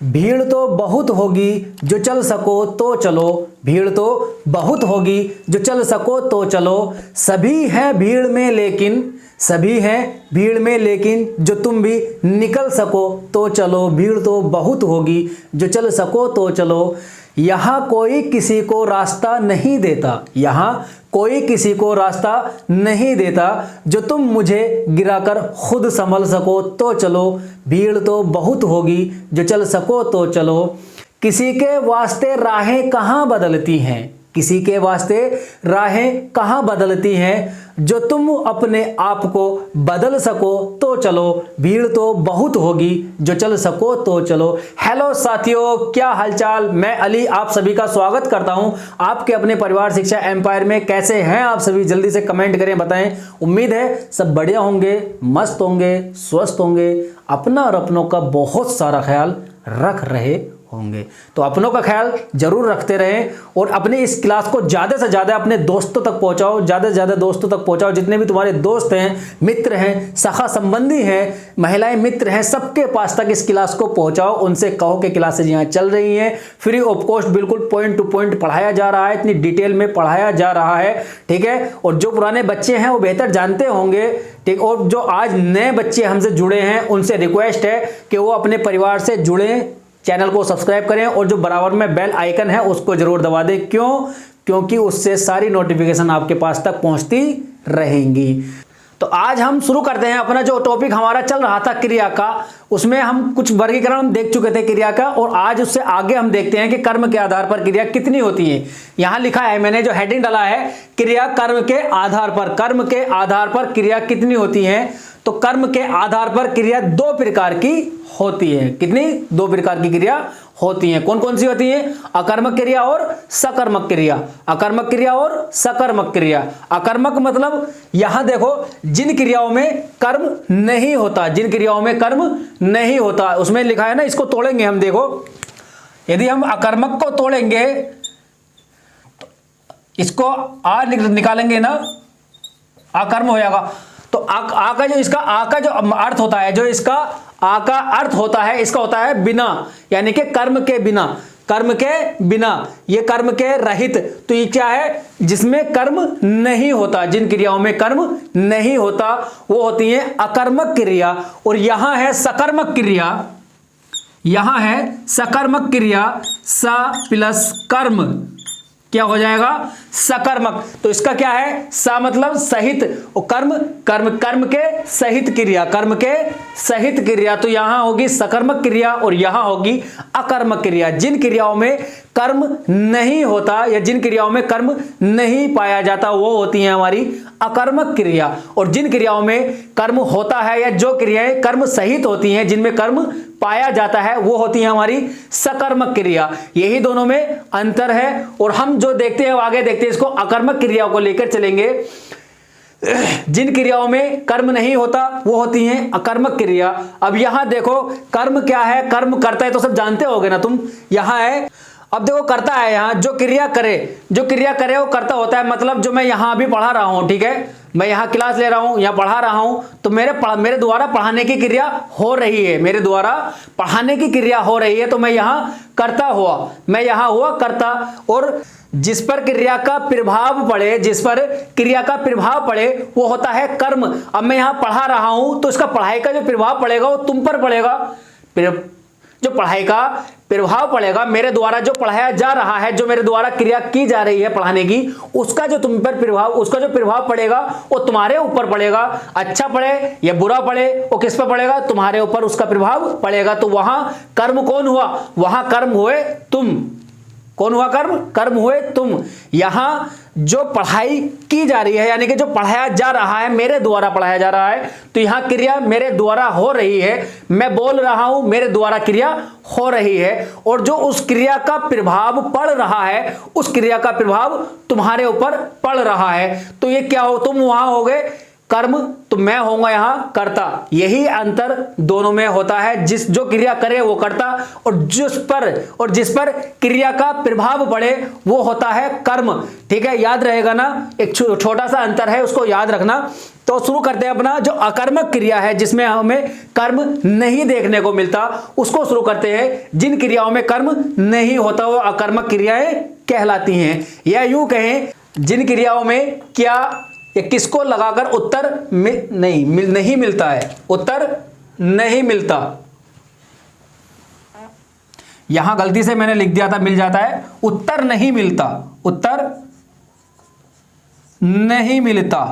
भीड़ तो बहुत होगी जो चल सको तो चलो, भीड़ तो बहुत होगी जो चल सको तो चलो। सभी हैं भीड़ में लेकिन, सभी हैं भीड़ में लेकिन जो तुम भी निकल सको तो चलो। भीड़ तो बहुत होगी जो चल सको तो चलो। यहाँ कोई किसी को रास्ता नहीं देता, यहाँ कोई किसी को रास्ता नहीं देता। जो तुम मुझे गिराकर खुद संभल सको तो चलो। भीड़ तो बहुत होगी जो चल सको तो चलो। किसी के वास्ते राहें कहाँ बदलती हैं, किसी के वास्ते राहें कहाँ बदलती हैं। जो तुम अपने आप को बदल सको तो चलो। भीड़ तो बहुत होगी जो चल सको तो चलो। हेलो साथियों, क्या हालचाल। मैं अली आप सभी का स्वागत करता हूं आपके अपने परिवार शिक्षा एम्पायर में। कैसे हैं आप सभी, जल्दी से कमेंट करें, बताएं। उम्मीद है सब बढ़िया होंगे, मस्त होंगे, स्वस्थ होंगे, अपना और अपनों का बहुत सारा ख्याल रख रहे होंगे। तो अपनों का ख्याल जरूर रखते रहें और अपनी इस क्लास को ज़्यादा से ज़्यादा अपने दोस्तों तक पहुंचाओ, ज़्यादा से ज़्यादा दोस्तों तक पहुंचाओ। जितने भी तुम्हारे दोस्त हैं, मित्र हैं, सखा संबंधी हैं, महिलाएं मित्र हैं, सबके पास तक इस क्लास को पहुंचाओ। उनसे कहो कि क्लासेज यहाँ चल रही हैं, फ्री ऑफ कॉस्ट, बिल्कुल पॉइंट टू पॉइंट पढ़ाया जा रहा है, इतनी डिटेल में पढ़ाया जा रहा है, ठीक है। और जो पुराने बच्चे हैं वो बेहतर जानते होंगे, ठीक। और जो आज नए बच्चे हमसे जुड़े हैं उनसे रिक्वेस्ट है कि वो अपने परिवार से जुड़ें, चैनल को सब्सक्राइब करें और जो बराबर में बेल आइकन है उसको जरूर दबा दें। क्यों? क्योंकि उससे सारी नोटिफिकेशन आपके पास तक पहुंचती रहेंगी। तो आज हम शुरू करते हैं अपना जो टॉपिक हमारा चल रहा था क्रिया का, उसमें हम कुछ वर्गीकरण देख चुके थे क्रिया का, और आज उससे आगे हम देखते हैं कि कर्म के आधार पर क्रिया कितनी होती है। यहां लिखा है, मैंने जो हेडिंग डाला है, क्रिया कर्म के आधार पर, कर्म के आधार पर क्रिया कितनी होती है। तो कर्म के आधार पर क्रिया दो प्रकार की होती है। कितनी? दो प्रकार की क्रिया होती हैं। कौन कौन सी होती हैं? अकर्मक क्रिया और सकर्मक क्रिया। अकर्मक क्रिया और सकर्मक क्रिया। अकर्मक मतलब यहां देखो, जिन क्रियाओं में कर्म नहीं होता, जिन क्रियाओं में कर्म नहीं होता, उसमें लिखा है ना, इसको तोड़ेंगे हम। देखो, यदि हम अकर्मक को तोड़ेंगे तो इसको आ निकालेंगे ना, अकर्म हो जाएगा। तो आ का जो इसका आ का जो अर्थ होता है, जो इसका आ का अर्थ होता है, इसका होता है बिना, यानी कि कर्म के बिना, कर्म के बिना, ये कर्म के रहित। तो ये क्या है? जिसमें कर्म नहीं होता, जिन क्रियाओं में कर्म नहीं होता वो होती है अकर्मक क्रिया। और यहां है सकर्मक क्रिया, यहां है सकर्मक क्रिया, स प्लस कर्म क्या हो जाएगा? सकर्मक। तो इसका क्या है? सा मतलब सहित, और कर्म, कर्म कर्म के सहित क्रिया, कर्म के सहित क्रिया। तो यहां होगी सकर्मक क्रिया और यहां होगी अकर्मक क्रिया। जिन क्रियाओं में कर्म नहीं होता या जिन क्रियाओं में कर्म नहीं पाया जाता वो होती है हमारी अकर्मक क्रिया। और जिन क्रियाओं में कर्म होता है या जो क्रियाएं कर्म सहित होती हैं, जिनमें कर्म पाया जाता है, वो होती है हमारी सकर्मक क्रिया। यही दोनों में अंतर है। और हम जो देखते हैं आगे देखते हैं, इसको अकर्मक क्रियाओं को लेकर चलेंगे। जिन क्रियाओं में कर्म नहीं होता वो होती हैं अकर्मक क्रिया। अब यहां देखो, कर्म क्या है? कर्म करता है तो सब जानते होगे ना तुम। यहां है, अब देखो करता है, यहां जो क्रिया करे, जो क्रिया करे वो करता होता है। मतलब जो मैं यहां अभी पढ़ा रहा हूं, ठीक है, मैं यहां क्लास ले रहा हूं, यहां पढ़ा रहा हूं, तो मेरे द्वारा पढ़ाने की क्रिया हो रही है, मेरे द्वारा पढ़ाने की क्रिया हो रही है। तो मैं यहां करता हुआ, मैं यहां हुआ करता, और जिस पर क्रिया का प्रभाव पड़े, जिस पर क्रिया का प्रभाव पड़े वो होता है कर्म। अब मैं यहां पढ़ा रहा हूं तो इसका पढ़ाई का जो प्रभाव पड़ेगा वो तुम पर पड़ेगा। जो पढ़ाई का प्रभाव पड़ेगा, मेरे द्वारा जो पढ़ाया जा रहा है, जो मेरे द्वारा क्रिया की जा रही है पढ़ाने की, उसका जो तुम पर प्रभाव, उसका जो प्रभाव पड़ेगा वो तुम्हारे ऊपर पड़ेगा। अच्छा पड़े या बुरा पड़े, वो किस पर पड़ेगा? तुम्हारे ऊपर उसका प्रभाव पड़ेगा। तो वहां कर्म कौन हुआ? वहां कर्म हुए तुम। कौन हुआ कर्म? कर्म हुए तुम। यहां जो पढ़ाई की जा रही है, यानी कि जो पढ़ाया जा रहा है, मेरे द्वारा पढ़ाया जा रहा है, तो यहां क्रिया मेरे द्वारा हो रही है। मैं बोल रहा हूं, मेरे द्वारा क्रिया हो रही है। और जो उस क्रिया का प्रभाव पड़ रहा है, उस क्रिया का प्रभाव तुम्हारे ऊपर पड़ रहा है। तो ये क्या हो? तुम वहां हो गए कर्म तो मैं होऊंगा यहां कर्ता। यही अंतर दोनों में होता है, जो क्रिया करे वो कर्ता और जिस पर क्रिया का प्रभाव पड़े वो होता है कर्म। ठीक है, याद रहेगा ना, एक छोटा सा अंतर है, उसको याद रखना। तो शुरू करते हैं अपना जो अकर्मक क्रिया है जिसमें हमें कर्म नहीं देखने को मिलता, उसको शुरू करते हैं। जिन क्रियाओं में कर्म नहीं होता वो अकर्मक क्रियाएं कहलाती हैं। या यूं कहें, जिन क्रियाओं में क्या या किसको लगाकर उत्तर नहीं मिलता है, उत्तर नहीं मिलता। यहां गलती से मैंने लिख दिया था मिल जाता है, उत्तर नहीं मिलता, उत्तर नहीं मिलता।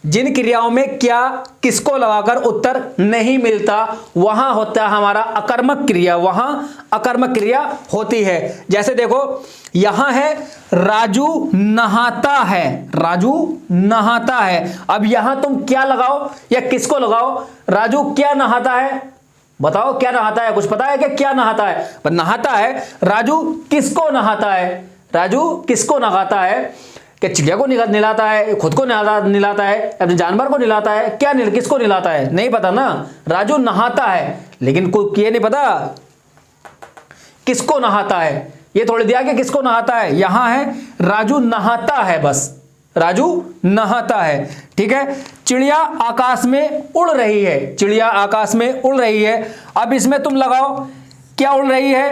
जिन क्रियाओं में क्या किसको लगाकर उत्तर नहीं मिलता वहां होता है हमारा अकर्मक क्रिया, वहां अकर्मक क्रिया होती है। जैसे देखो यहां है राजू नहाता है, राजू नहाता है। अब यहां तुम क्या लगाओ या किसको लगाओ? राजू क्या नहाता है? बताओ क्या नहाता है? कुछ पता है कि क्या नहाता है? पर नहाता है। राजू किसको नहाता है? राजू किसको नहाता है? क्या चिड़िया को निलाता है, खुद को निलाता है, अपने जानवर को निलाता है? क्या किसको निलाता है? नहीं पता ना। राजू नहाता है, लेकिन कोई ये नहीं पता किसको नहाता है। ये थोड़ी दिया कि किसको नहाता है, यहां है राजू नहाता है, बस राजू नहाता है। ठीक है, चिड़िया आकाश में उड़ रही है, चिड़िया आकाश में उड़ रही है। अब इसमें तुम लगाओ क्या उड़ रही है,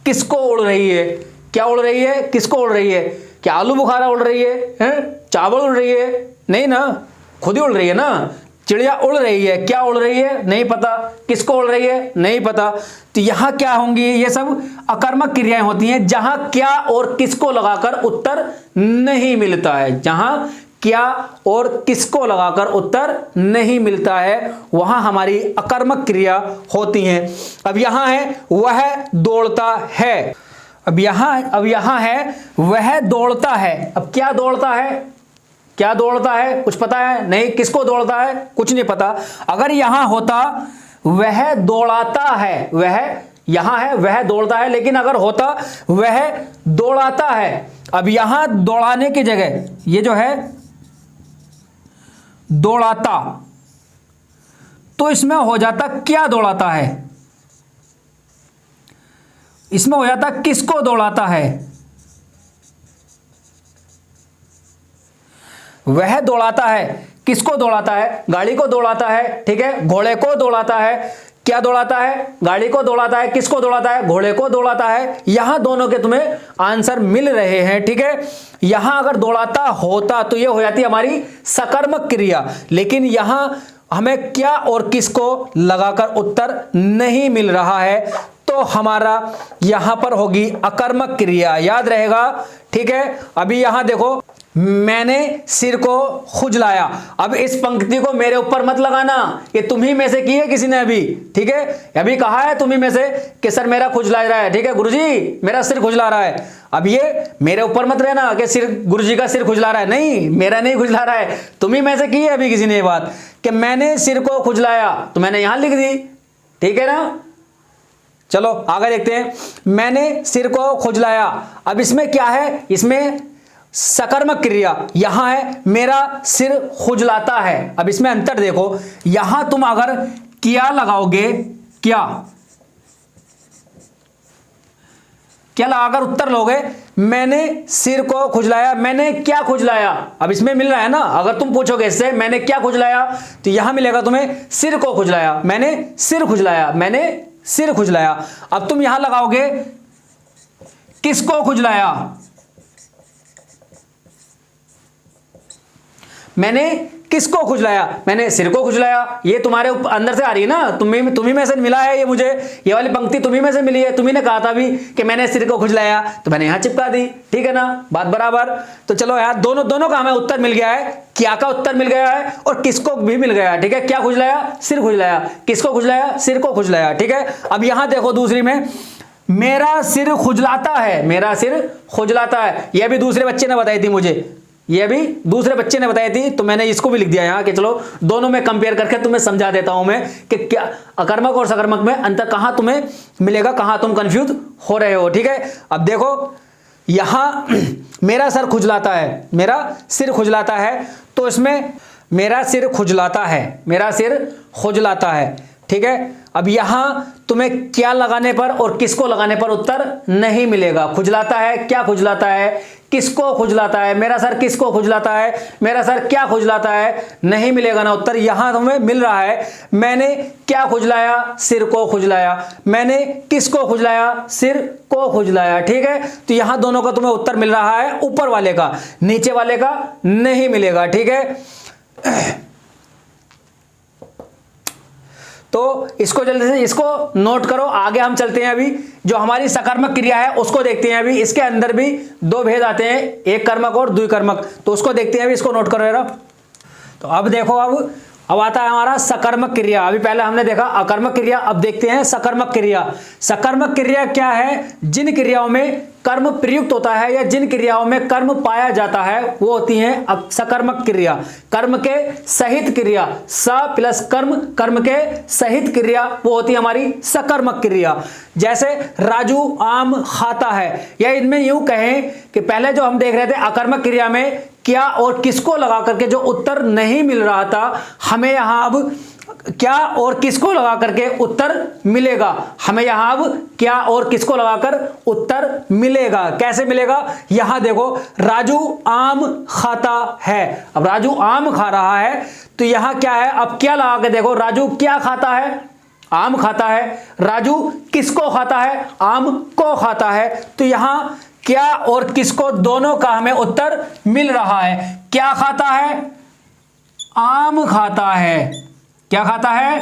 किसको उड़ रही है? क्या उड़ रही है, किसको उड़ रही है? क्या आलू बुखारा उड़ रही है, चावल उड़ रही है? नहीं ना, खुद ही उड़ रही है ना। चिड़िया उड़ रही है, क्या उड़ रही है? नहीं पता। किसको उड़ रही है? नहीं पता। तो यहां क्या होंगी? ये सब अकर्मक क्रियाएं होती हैं जहां क्या और किसको लगाकर उत्तर नहीं मिलता है। जहां क्या और किसको लगाकर उत्तर नहीं मिलता है वहां हमारी अकर्मक क्रिया होती हैं। अब यहां है वह दौड़ता है। अब यहां है वह दौड़ता है। अब क्या दौड़ता है? क्या दौड़ता है? कुछ पता है? नहीं। किसको दौड़ता है? कुछ नहीं पता। अगर यहां होता वह दौड़ाता है, वह यहां है वह दौड़ता है, लेकिन अगर होता वह दौड़ाता है। अब यहां दौड़ाने की जगह ये जो है दौड़ाता, तो इसमें हो जाता क्या दौड़ाता है, इसमें हो जाता किसको दौड़ाता है। वह दौड़ाता है, किसको दौड़ाता है? गाड़ी को दौड़ाता है। ठीक है, घोड़े को दौड़ाता है। क्या दौड़ाता है? गाड़ी को दौड़ाता है। किसको दौड़ाता है? घोड़े को दौड़ाता है। यहां दोनों के तुम्हें आंसर मिल रहे हैं। ठीक है, यहां अगर दौड़ाता होता तो यह हो जाती हमारी सकर्मक क्रिया, लेकिन यहां हमें क्या और किसको लगाकर उत्तर नहीं मिल रहा है, तो हमारा यहां पर होगी अकर्मक क्रिया। याद रहेगा। ठीक है, अभी यहां देखो, मैंने सिर को खुजलाया। अब इस पंक्ति को मेरे ऊपर मत लगाना, ये तुम्ही में से की है किसी ने अभी। ठीक है, अभी कहा है तुम्ही में से कि सर मेरा खुजला रहा है। ठीक है, गुरुजी मेरा सिर खुजला रहा है। अब ये मेरे ऊपर मत रहना कि सिर गुरुजी का सिर खुजला रहा है। नहीं, मेरा नहीं खुजला रहा है, तुम्ही में से की है अभी किसी ने ये बात कि मैंने सिर को खुजलाया, तो मैंने यहां लिख दी। ठीक है ना, चलो आगे देखते हैं। मैंने सिर को खुजलाया। अब इसमें क्या है? इसमें सकर्मक क्रिया। यहां है मेरा सिर खुजलाता है। अब इसमें अंतर देखो, यहां तुम अगर क्या लगाओगे, क्या लगाकर उत्तर लोगे? मैंने सिर को खुजलाया। मैंने क्या खुजलाया? अब इसमें मिल रहा है ना। अगर तुम पूछोगे इससे मैंने क्या खुजलाया, तो यहां मिलेगा तुम्हें सिर को खुजलाया। मैंने सिर खुजलाया, मैंने सिर खुजलाया। अब तुम यहां लगाओगे किसको खुजलाया? मैंने किसको खुजलाया? मैंने सिर को खुजलाया। ये तुम्हारे अंदर से आ रही है ना, तुम्ही में से मिला है ये मुझे, ये वाली पंक्ति तुम्ही में से मिली है। तुम्ही ने कहा था भी कि मैंने सिर को खुजलाया, तो मैंने यहां चिपका दी। ठीक है ना, बात बराबर। तो चलो यार, दोनों का हमें उत्तर मिल गया है। क्या का उत्तर मिल गया है और किसको भी मिल गया है। ठीक है, क्या खुजलाया? सिर खुजलाया। किसको खुजलाया? सिर को खुजलाया। ठीक है, अब यहां देखो दूसरी में, मेरा सिर खुजलाता है, मेरा सिर खुजलाता है। यह भी दूसरे बच्चे ने बताई थी मुझे। ये भी दूसरे बच्चे ने बताई थी, तो मैंने इसको भी लिख दिया यहाँ कि चलो दोनों में कंपेयर करके तुम्हें समझा देता हूं मैं कि क्या अकर्मक और सकर्मक में अंतर कहां तुम्हें मिलेगा, कहां तुम कंफ्यूज हो रहे हो। ठीक है, अब देखो यहां मेरा सर खुजलाता है, मेरा सिर खुजलाता है, तो इसमें मेरा सिर खुजलाता है, मेरा सिर खुजलाता है। ठीक है, अब यहां तुम्हें क्या लगाने पर और किसको लगाने पर उत्तर नहीं मिलेगा। खुजलाता है, क्या खुजलाता है, किसको खुजलाता है, मेरा सर किसको खुजलाता है, मेरा सर क्या खुजलाता है, नहीं मिलेगा ना उत्तर। यहां तुम्हें मिल रहा है मैंने क्या खुजलाया, सिर को खुजलाया, मैंने किसको खुजलाया, सिर को खुजलाया। ठीक है, तो यहां दोनों का तुम्हें उत्तर मिल रहा है, ऊपर वाले का, नीचे वाले का नहीं मिलेगा। ठीक है, तो इसको जल्दी से इसको नोट करो, आगे हम चलते हैं। अभी जो हमारी सकर्मक क्रिया है उसको देखते हैं। अभी इसके अंदर भी दो भेद आते हैं, एक कर्मक और द्विकर्मक, तो उसको देखते हैं। अभी इसको नोट करो जरा। तो अब देखो, अब आता है हमारा सकर्मक क्रिया। अभी पहले हमने देखा अकर्मक क्रिया, अब देखते हैं सकर्मक क्रिया। सकर्मक क्रिया क्या है, जिन क्रियाओं में कर्म प्रयुक्त होता है या जिन क्रियाओं में कर्म पाया जाता है वो होती है अब सकर्मक क्रिया। कर्म के सहित क्रिया, स प्लस कर्म, कर्म के सहित क्रिया, वो होती है हमारी सकर्मक क्रिया। जैसे राजू आम खाता है, या इनमें यूं कहें कि पहले जो हम देख रहे थे अकर्मक क्रिया में क्या और किसको लगा करके जो उत्तर नहीं मिल रहा था, हमें यहां अब क्या और किसको लगा करके उत्तर मिलेगा। हमें यहां अब क्या और किसको लगाकर उत्तर मिलेगा। कैसे मिलेगा, यहां देखो राजू आम खाता है। अब राजू आम खा रहा है, तो यहां क्या है, अब क्या लगा के देखो, राजू क्या खाता है, आम खाता है। राजू किसको खाता है, आम को खाता है। तो यहां क्या और किसको दोनों का हमें उत्तर मिल रहा है। क्या खाता है, आम खाता है। क्या खाता है,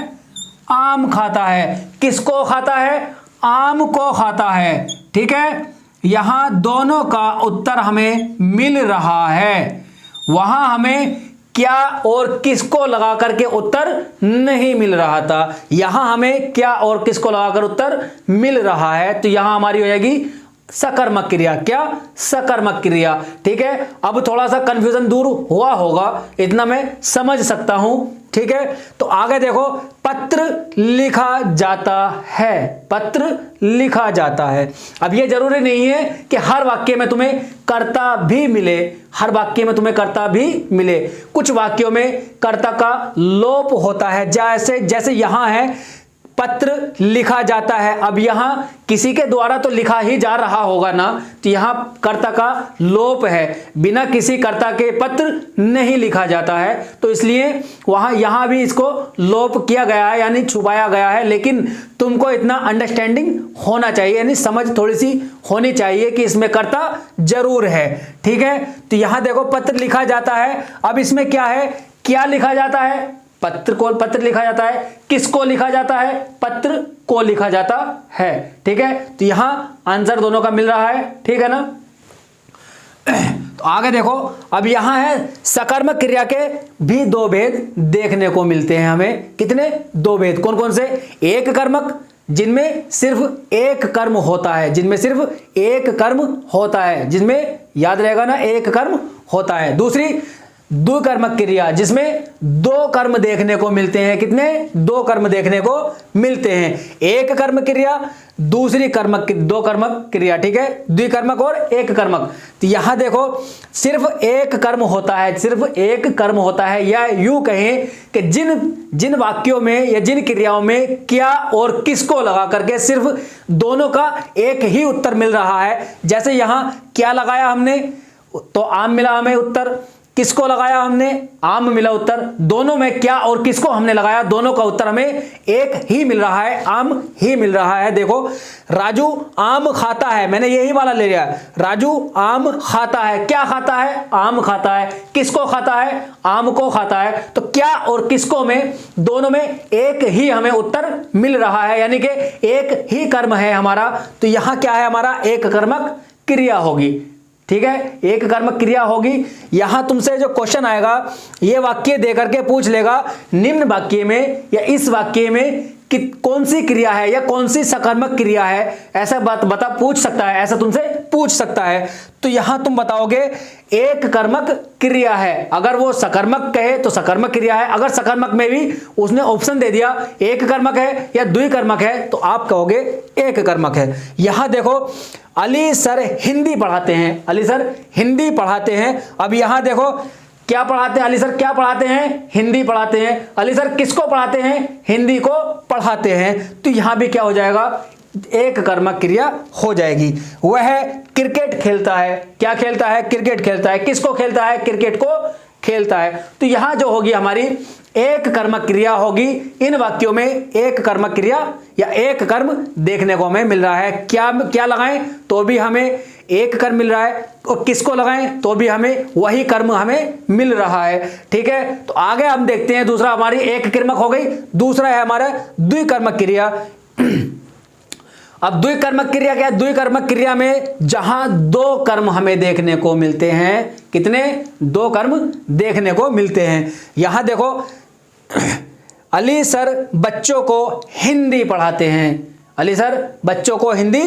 आम खाता है। किसको खाता है, आम को खाता है। ठीक है, यहां दोनों का उत्तर हमें मिल रहा है। वहां हमें क्या और किसको लगा करके उत्तर नहीं मिल रहा था, यहां हमें क्या और किसको लगाकर उत्तर मिल रहा है। तो यहां हमारी हो जाएगी सकर्मक क्रिया। क्या, सकर्मक क्रिया। ठीक है, अब थोड़ा सा कंफ्यूजन दूर हुआ होगा, इतना मैं समझ सकता हूं। ठीक है, तो आगे देखो, पत्र लिखा जाता है, पत्र लिखा जाता है। अब यह जरूरी नहीं है कि हर वाक्य में तुम्हें कर्ता भी मिले, हर वाक्य में तुम्हें कर्ता भी मिले। कुछ वाक्यों में कर्ता का लोप होता है, जैसे यहां है पत्र लिखा जाता है। अब यहां किसी के द्वारा तो लिखा ही जा रहा होगा ना, तो यहां कर्ता का लोप है, बिना किसी कर्ता के पत्र नहीं लिखा जाता है, तो इसलिए यहां भी इसको लोप किया गया है, यानी छुपाया गया है। लेकिन तुमको इतना अंडरस्टैंडिंग होना चाहिए, यानी समझ थोड़ी सी होनी चाहिए कि इसमें कर्ता जरूर है। ठीक है, तो यहां देखो पत्र लिखा जाता है। अब इसमें क्या है, क्या लिखा जाता है, पत्र लिखा जाता है। किसको लिखा जाता है, पत्र को लिखा जाता है। ठीक है, तो यहां आंसर दोनों का मिल रहा है। ठीक है ना, तो आगे देखो, अब यहां है सकर्मक क्रिया के भी दो भेद देखने को मिलते हैं हमें। कितने, दो भेद। कौन कौन से, एक कर्मक जिनमें सिर्फ एक कर्म होता है, जिनमें सिर्फ एक कर्म होता है, जिसमें याद रहेगा ना एक कर्म होता है। दूसरी द्विकर्मक क्रिया जिसमें दो कर्म देखने को मिलते हैं। कितने, दो कर्म देखने को मिलते हैं। एक कर्म क्रिया, दूसरी दो कर्मक क्रिया। ठीक है, द्विकर्मक और एक कर्मक। तो यहां देखो सिर्फ एक कर्म होता है, सिर्फ एक कर्म होता है, या यूं कहें कि जिन वाक्यों में या जिन क्रियाओं में क्या और किसको लगा करके सिर्फ दोनों का एक ही उत्तर मिल रहा है। जैसे यहां क्या लगाया हमने, तो आम मिला हमें उत्तर, किसको लगाया हमने, आम मिला उत्तर। दोनों में क्या और किसको हमने लगाया, दोनों का उत्तर हमें एक ही मिल रहा है, आम ही मिल रहा है। देखो राजू आम खाता है, मैंने यही वाला ले लिया, राजू आम खाता है। क्या खाता है, आम खाता है। किसको खाता है, आम को खाता है। तो क्या और किसको में दोनों में एक ही हमें उत्तर मिल रहा है, यानी कि एक ही कर्म है हमारा। तो यहां क्या है, हमारा एक कर्मक क्रिया होगी। ठीक है, एक कर्मक क्रिया होगी। यहां तुमसे जो क्वेश्चन आएगा, ये वाक्य देकर के पूछ लेगा, निम्न वाक्य में या इस वाक्य में कि कौन सी क्रिया है या कौन सी सकर्मक क्रिया है, ऐसा बता पूछ सकता है, ऐसा तुमसे पूछ सकता है। तो यहां तुम बताओगे एक कर्मक क्रिया है। अगर वो सकर्मक कहे तो सकर्मक क्रिया है, अगर सकर्मक में भी उसने ऑप्शन दे दिया एक कर्मक है या द्विकर्मक है तो आप कहोगे एक कर्मक है। यहां देखो अली सर हिंदी पढ़ाते हैं, अली सर हिंदी पढ़ाते हैं। अब यहां देखो क्या पढ़ाते हैं अली सर, क्या पढ़ाते हैं, हिंदी पढ़ाते हैं। अली सर किसको पढ़ाते हैं, हिंदी को पढ़ाते हैं। तो यहां भी क्या हो जाएगा, एक कर्मक क्रिया हो जाएगी। वह क्रिकेट खेलता है, क्या खेलता है, क्रिकेट खेलता है। किसको खेलता है, क्रिकेट को खेलता है। तो यहां जो होगी हमारी एक कर्मक क्रिया होगी। इन वाक्यों में एक कर्मक क्रिया या एक कर्म देखने को हमें मिल रहा है। क्या क्या लगाएं तो भी हमें एक कर्म मिल रहा है, और किसको लगाएं तो भी हमें वही कर्म हमें मिल रहा है। ठीक है, तो आगे हम देखते हैं। दूसरा हमारी एक कर्मक हो गई, दूसरा है हमारा द्विकर्मक क्रिया। अब द्विकर्मक क्रिया क्या है, द्विकर्मक क्रिया में जहां दो कर्म हमें देखने को मिलते हैं, कितने, दो कर्म देखने को मिलते हैं। यहां देखो अली सर बच्चों को हिंदी पढ़ाते हैं, अली सर बच्चों को हिंदी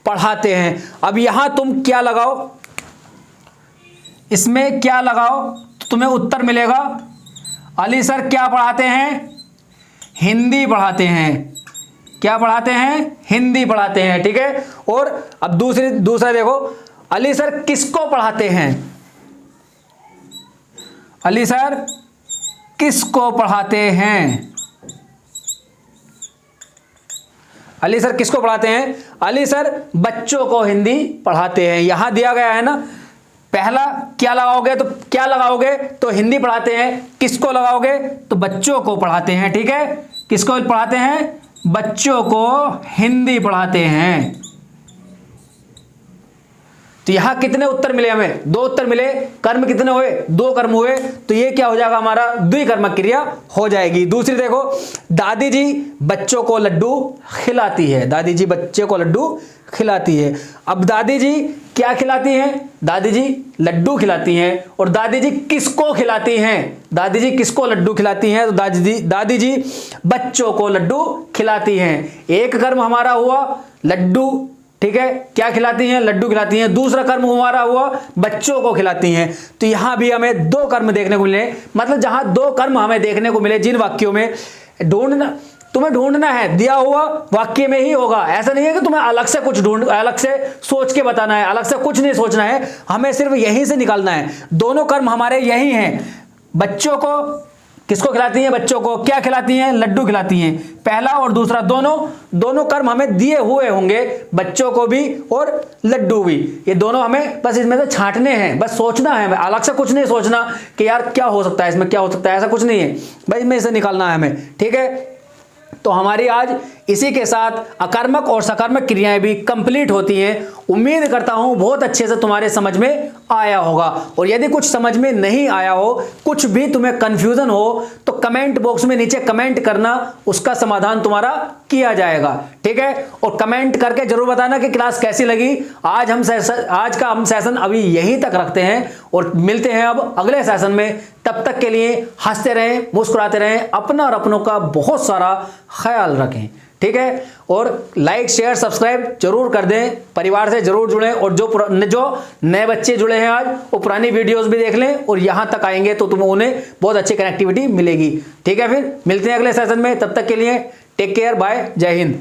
पढ़ाते हैं। अब यहां तुम क्या लगाओ, इसमें क्या लगाओ तो तुम्हें उत्तर मिलेगा अली सर क्या पढ़ाते हैं, हिंदी पढ़ाते हैं। क्या पढ़ाते हैं, हिंदी पढ़ाते हैं। ठीक है, और अब दूसरा देखो अली सर किसको पढ़ाते हैं, अली सर किसको पढ़ाते हैं, अली सर किसको पढ़ाते हैं, अली सर बच्चों को हिंदी पढ़ाते हैं। यहां दिया गया है ना, पहला क्या लगाओगे तो क्या लगाओगे तो हिंदी पढ़ाते हैं, किसको लगाओगे तो बच्चों को पढ़ाते हैं। ठीक है, किसको पढ़ाते हैं, बच्चों को हिंदी पढ़ाते हैं। तो यहां कितने उत्तर मिले, हमें दो उत्तर मिले। कर्म कितने हुए, दो कर्म हुए। तो ये क्या हो जाएगा, हमारा द्विकर्मक क्रिया हो जाएगी। दूसरी देखो दादी जी बच्चों को लड्डू खिलाती है, दादी जी बच्चे को लड्डू खिलाती है। अब दादी जी क्या खिलाती हैं, दादी जी लड्डू खिलाती हैं। और दादी जी किसको खिलाती हैं, दादी जी किसको लड्डू खिलाती हैं तो दादी जी बच्चों को लड्डू खिलाती हैं। एक कर्म हमारा हुआ लड्डू, ठीक है, क्या खिलाती हैं, लड्डू खिलाती हैं। दूसरा कर्म हमारा हुआ बच्चों को खिलाती हैं। तो यहां भी हमें दो कर्म देखने को मिले, मतलब जहां दो कर्म हमें देखने को मिले, जिन वाक्यों में तुम्हें ढूंढना है, दिया हुआ वाक्य में ही होगा। ऐसा नहीं है कि तुम्हें अलग से कुछ अलग से सोच के बताना है, अलग से कुछ नहीं सोचना है, हमें सिर्फ यहीं से निकालना है। दोनों कर्म हमारे यही हैं, बच्चों को किसको खिलाती हैं, बच्चों को क्या खिलाती हैं, लड्डू खिलाती हैं। पहला और दूसरा दोनों कर्म हमें दिए हुए होंगे, बच्चों को भी और लड्डू भी। ये दोनों हमें बस इसमें से छांटने हैं, बस सोचना है, अलग से कुछ नहीं सोचना कि यार क्या हो सकता है इसमें, क्या हो सकता है, ऐसा कुछ नहीं है भाई, इसमें से निकालना है हमें। ठीक है, तो हमारी आज इसी के साथ अकर्मक और सकर्मक क्रियाएं भी कंप्लीट होती हैं। उम्मीद करता हूं बहुत अच्छे से तुम्हारे समझ में आया होगा। और यदि कुछ समझ में नहीं आया हो, कुछ भी तुम्हें कंफ्यूजन हो, तो कमेंट बॉक्स में नीचे कमेंट करना, उसका समाधान तुम्हारा किया जाएगा। ठीक है, और कमेंट करके जरूर बताना कि क्लास कैसी लगी। आज का हम सेशन अभी यहीं तक रखते हैं और मिलते हैं अब अगले सेशन में। तब तक के लिए हंसते रहें, मुस्कुराते रहें, अपना और अपनों का बहुत सारा ख्याल रखें। ठीक है, और लाइक शेयर सब्सक्राइब जरूर कर दें, परिवार से जरूर जुड़ें। और जो नए बच्चे जुड़े हैं आज, वो पुरानी वीडियोस भी देख लें और यहां तक आएंगे तो तुम्हें उन्हें बहुत अच्छी कनेक्टिविटी मिलेगी। ठीक है, फिर मिलते हैं अगले सेशन में। तब तक के लिए टेक केयर, बाय, जय हिंद।